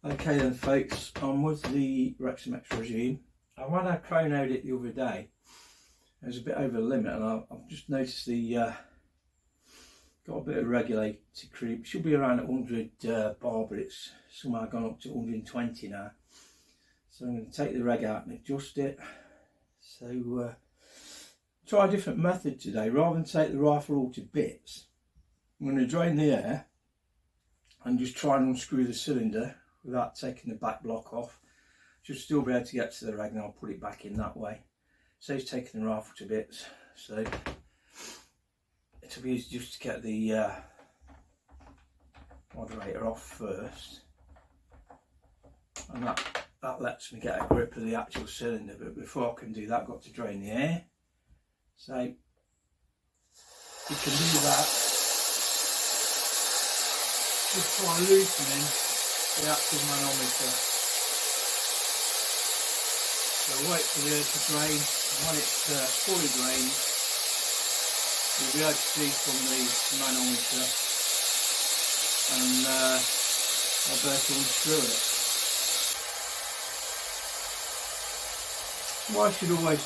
Okay then folks, I'm with the Reximex Regime. I ran a chrono it the other day. It was a bit over the limit and I've just noticed the got a bit of regulator creep. Should be around 100 bar, but it's somehow gone up to 120 now. So I'm going to take the reg out and adjust it. So try a different method today. Rather than take the rifle all to bits, I'm going to drain the air and just try and unscrew the cylinder without taking the back block off. Should still be able to get to the reg and I'll put it back in that way. Saves taking the rifle to bits. So it'll be easy just to get the moderator off first. And that lets me get a grip of the actual cylinder, but before I can do that I've got to drain the air. So you can do that just by loosening the actual manometer. So wait for the air to drain, and when it's fully drained you'll be able to see from the manometer, and I'll be able to unscrew it. Why should always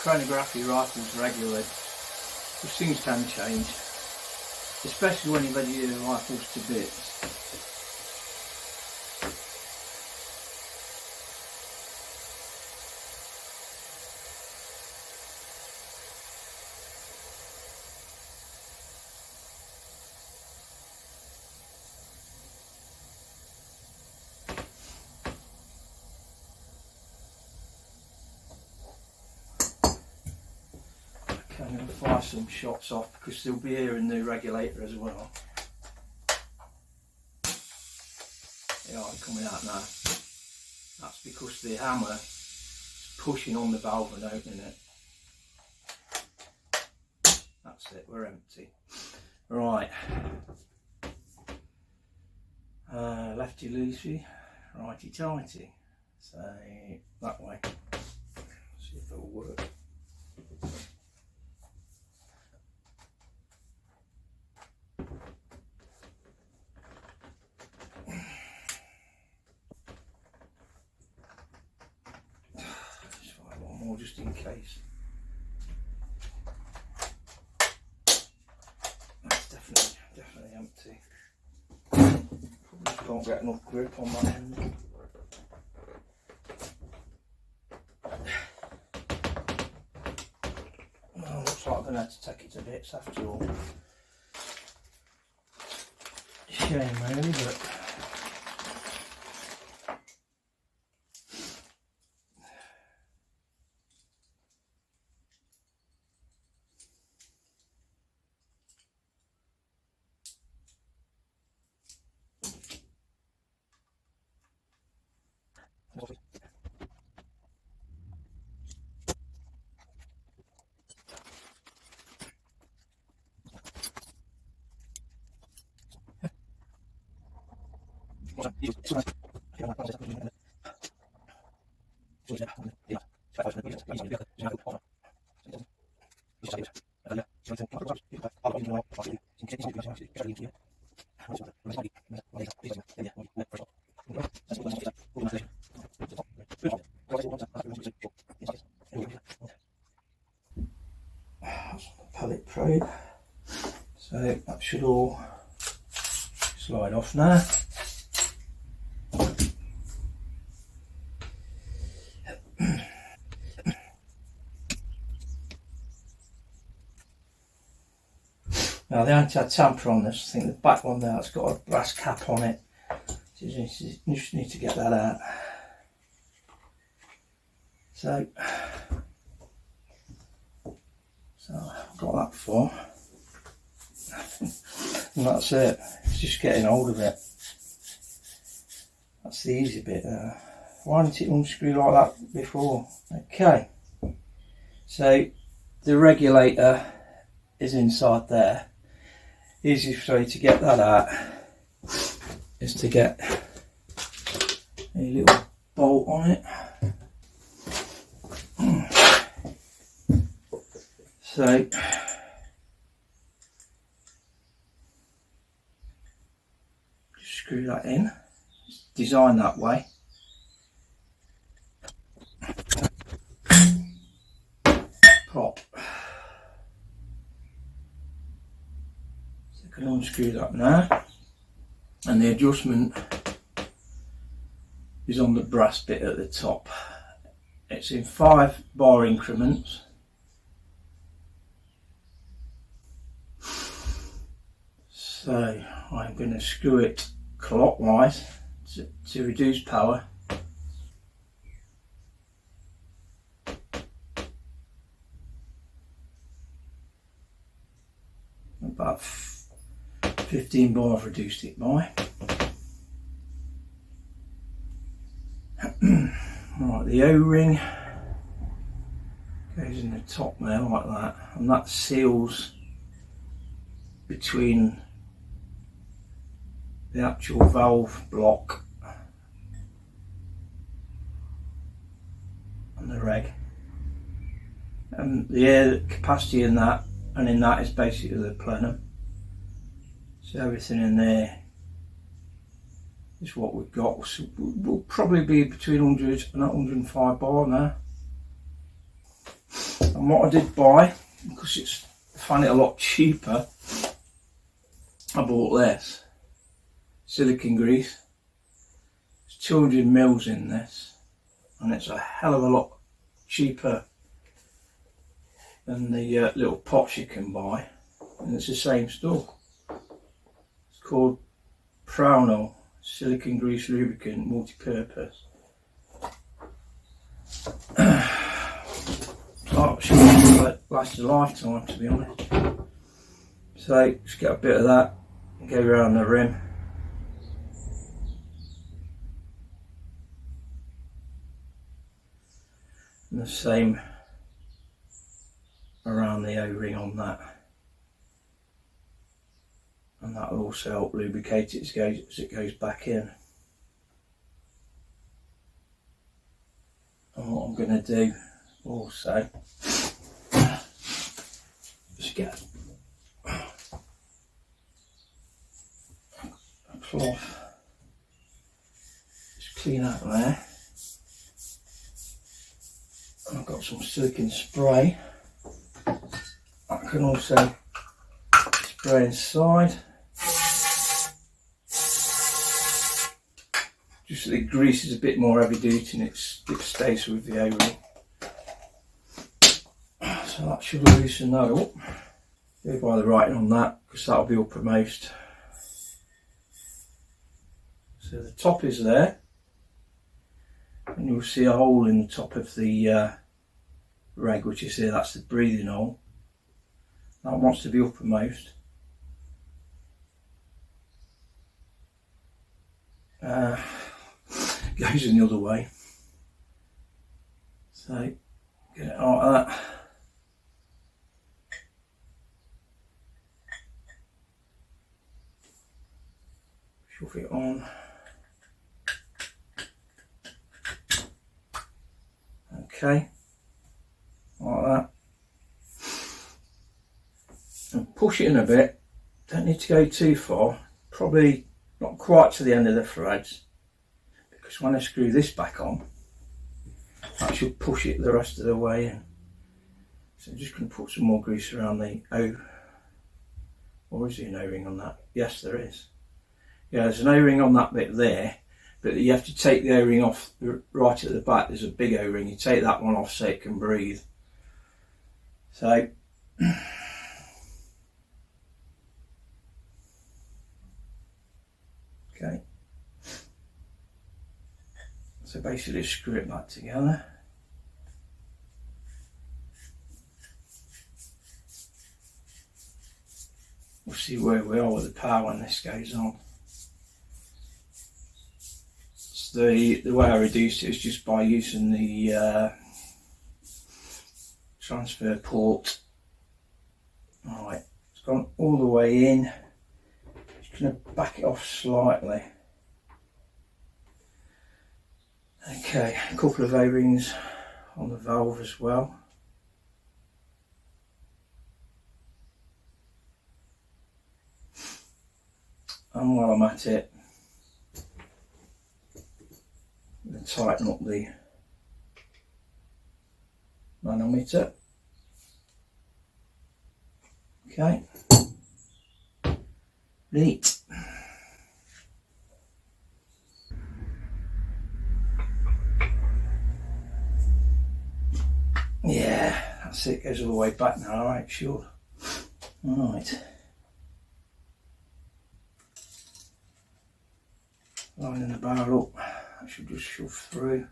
chronograph your rifles regularly? Because things can change, especially when you ready your rifles to bits. I'm going to fire some shots off because they'll be here in the regulator as well. They are coming out now. That's because the hammer is pushing on the valve and opening it. That's it, we're empty. Right. Lefty loosey, righty tighty. So that way. See if it'll work. Just in case. That's definitely empty. Probably can't get enough grip on that end. Well, looks like I'm going to have to take it to bits after all. Shame really, but pellet probe. So that should all slide off now. Now the anti-tamper on this, I think the back one there, it's got a brass cap on it. So you just need to get that out. So I've got that for. And that's it. It's just getting hold of it. That's the easy bit there. Why didn't it unscrew like that before? Okay. So the regulator is inside there. Easiest way to get that out is to get a little bolt on it. So just screw that in. It's designed that way. Pop. So I can unscrew that now, and the adjustment is on the brass bit at the top. It's in 5 bar increments. So I'm going to screw it clockwise to reduce power. About 15 bar I've reduced it by. Right, the O-ring goes in the top there like that, and that seals between the actual valve block and the reg. And the air capacity in that and in that is basically the plenum. So everything in there is what we've got. So we'll probably be between 100 and 105 bar now. And what I did buy, because I find it a lot cheaper, I bought this silicone grease. It's 200 mils in this, and it's a hell of a lot cheaper than the little pots you can buy, and it's the same stuff. It's called Prownol silicone grease lubricant multi-purpose. Oh, it should last a lifetime, to be honest. So just get a bit of that and go around the rim. And the same around the O-ring on that. And that will also help lubricate it as it goes back in. And what I'm going to do also, just get a cloth, just clean out there. And I've got some silicone spray. I can also spray inside, just so the grease is a bit more heavy duty and it stays with the O-ring. So that should loosen that up. Go by the writing on that, because that'll be uppermost. So the top is there, and you'll see a hole in the top of the reg, which is here. That's the breathing hole. That wants to be uppermost. Goes in the other way. So get it out of that. Shove it on. Okay, like that. And push it in a bit. Don't need to go too far. Probably not quite to the end of the threads, because when I screw this back on, that should push it the rest of the way in. So I'm just going to put some more grease around the O. Or is there an O-ring on that? Yes, there is. Yeah, there's an O-ring on that bit there, but you have to take the O-ring off right at the back. There's a big O-ring. You take that one off so it can breathe. So okay. So basically screw it back together. We'll see where we are with the power when this goes on. So the way I reduce it is just by using the transfer port. Alright, it's gone all the way in. Just going to back it off slightly. Okay, a couple of O-rings on the valve as well. And while I'm at it, I'm going to tighten up the manometer. Okay, neat. Yeah, that's it, goes all the way back now, alright, sure. Alright. Lining the barrel up, I should just shove through.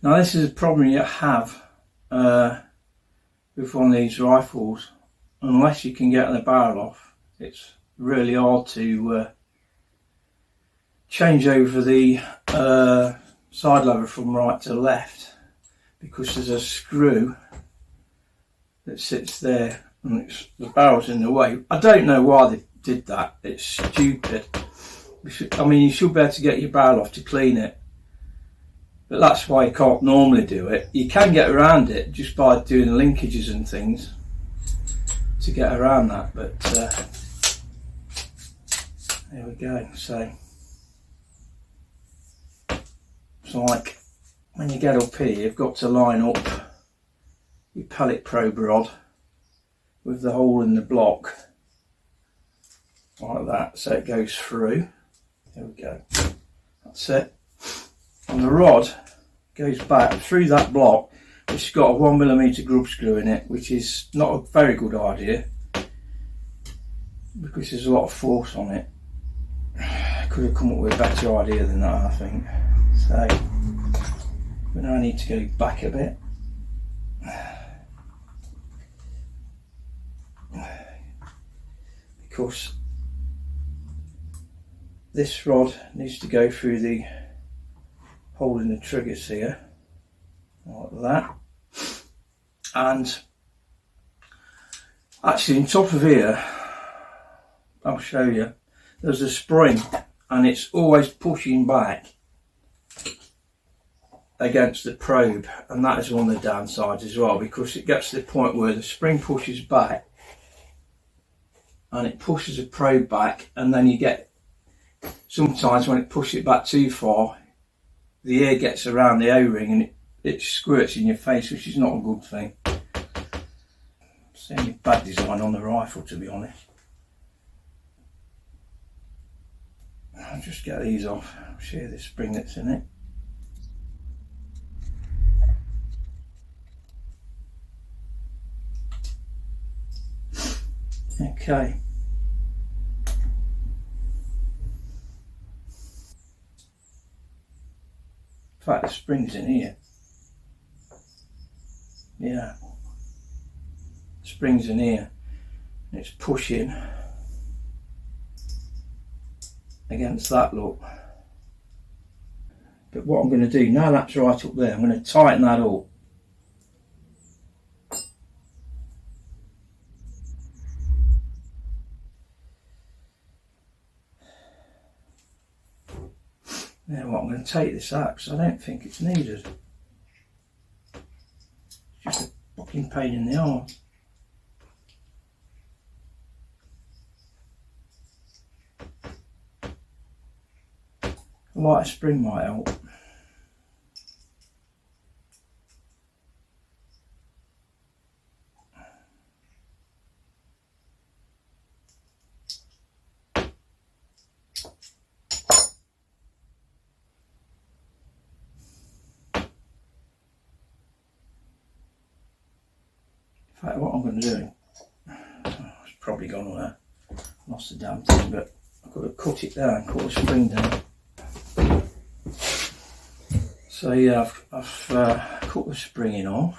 Now this is a problem you have with one of these rifles. Unless you can get the barrel off, it's really hard to change over the side lever from right to left, because there's a screw that sits there and the barrel's in the way. I don't know why they did that, it's stupid. I mean, you should be able to get your barrel off to clean it, but that's why you can't normally do it. You can get around it just by doing linkages and things to get around that, but there we go. So it's like when you get up here, you've got to line up your pellet probe rod with the hole in the block like that, so it goes through. There we go, that's it. And the rod goes back through that block, which has got a 1mm grub screw in it, which is not a very good idea because there's a lot of force on it. I could have come up with a better idea than that, I think. So we now need to go back a bit. Because this rod needs to go through the hole in the triggers here, like that. And actually on top of here, I'll show you, there's a spring and it's always pushing back against the probe, and that is one of the downsides as well, because it gets to the point where the spring pushes back and it pushes the probe back, and then you get, sometimes when it pushes it back too far, the air gets around the O-ring and it squirts in your face, which is not a good thing. It's the only bad design on the rifle, to be honest. I'll just get these off. I'll show you the spring that's in it. Okay. In fact, the spring's in here. Yeah. The spring's in here. And it's pushing against that, look. But what I'm going to do, now that's right up there, I'm going to tighten that up. Now what, I'm going to take this out because I don't think it's needed. It's just a fucking pain in the arse. A lighter spring might help. In fact, what I'm going to do, it's probably gone on there, lost the damn thing, but I've got to cut it down, cut the spring down. So yeah, I've cut the spring off.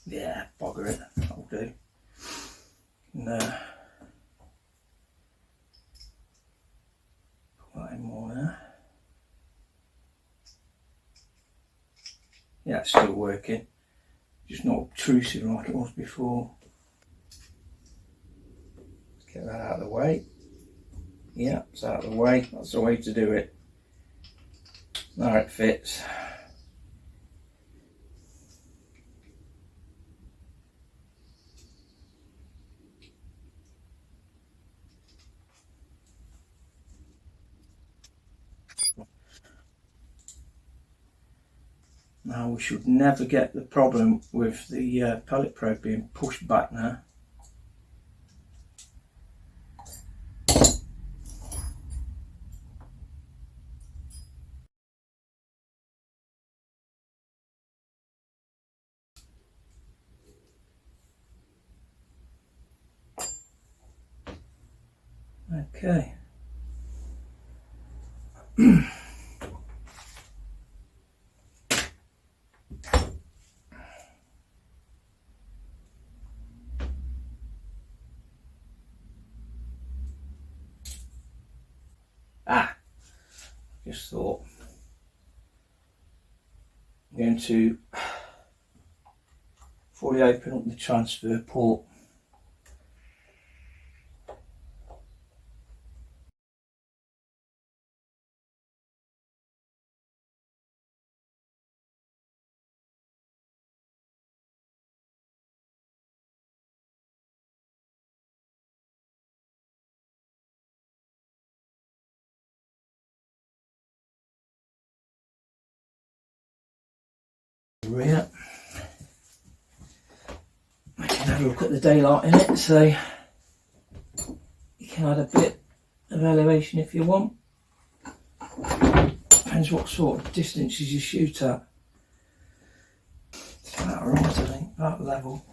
Yeah, bugger it, that'll do. Slightly more there. Yeah, it's still working, just not obtrusive like it was before. Let's get that out of the way. Yeah, it's out of the way. That's the way to do it. There it fits. Now we should never get the problem with the pellet probe being pushed back now. Okay. Just thought I'm going to fully open up the transfer port. Rear. I can have a look at the daylight in it, so you can add a bit of elevation if you want. Depends what sort of distances you shoot at. It's about right, I think, about level.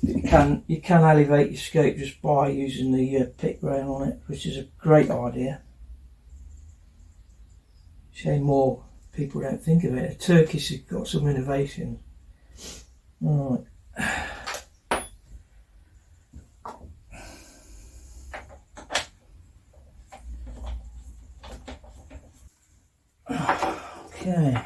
You can elevate your scope just by using the pick rail on it, which is a great idea. Shame more people don't think of it. Turkish has got some innovation. Right. Okay.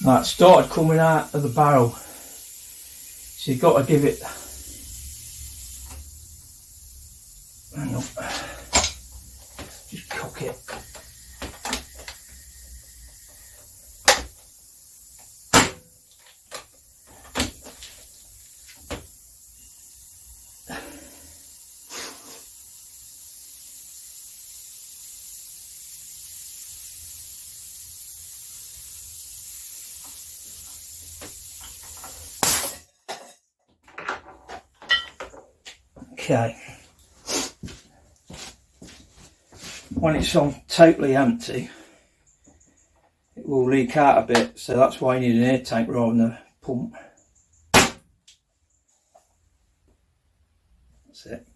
Now it started coming out of the barrel, so you've got to give it. Hang on. Just cock it. Okay. When it's on totally empty, it will leak out a bit, so that's why you need an air tank rather than a pump. That's it.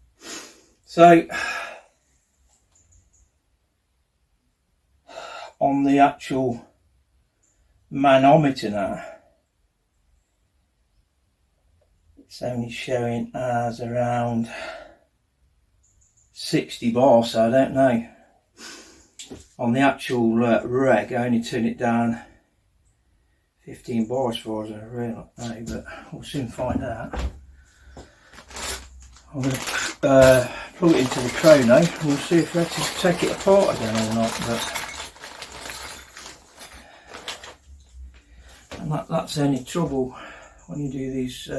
So on the actual manometer now, it's only showing as around 60 bars, so I don't know. On the actual reg, I only turn it down 15 bars as far as I really know, but we'll soon find out. I'm going to plug it into the chrono. We'll see if we have to take it apart again or not. And that's the only trouble when you do these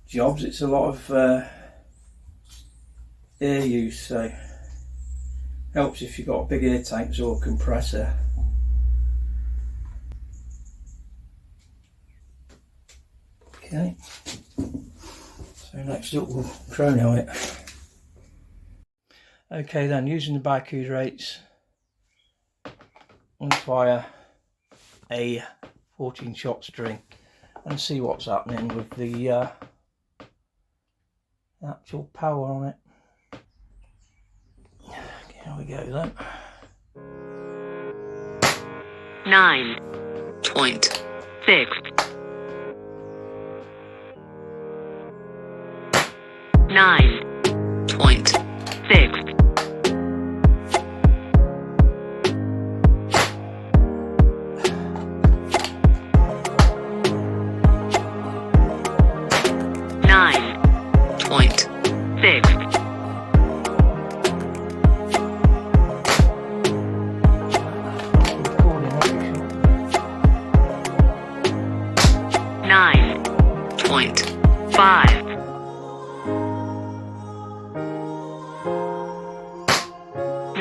jobs. It's a lot of air use, so helps if you've got big air tanks or a compressor. Okay, so next up we'll chrono it. Okay then, using the Baracuda rates, I'm going to fire a 14 shot string and see what's happening with the actual power on it. Here we go then. 9.6. 9.6 9.6 9.5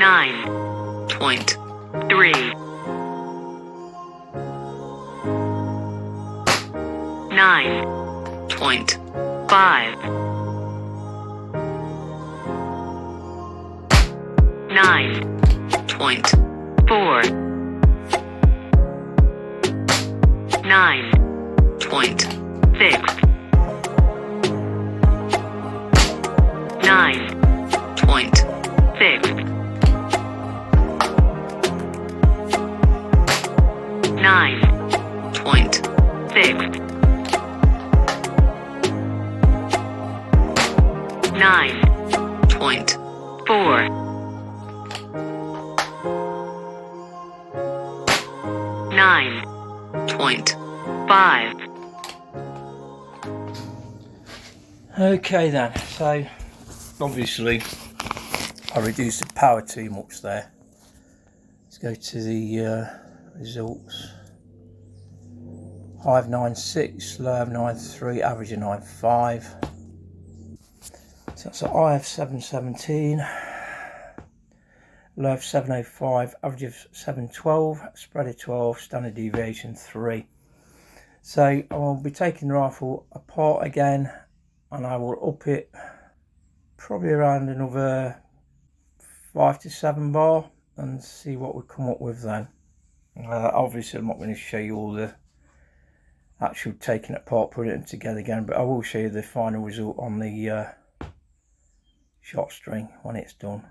9.3 9.5 9.4 9.6 9.6 9.6 9.4 9.5. Okay then, so obviously I reduced the power too much there. Let's go to the results. High of 9.6, low of 9.3, average of 9.5. So that's a high of 7.17, low of 7.05, average of 7.12, spread of 12, standard deviation 3. So I will be taking the rifle apart again, and I will up it probably around another 5 to 7 bar and see what we come up with then. Obviously I'm not going to show you all the actual taking it apart, putting it together again, but I will show you the final result on the shot string when it's done.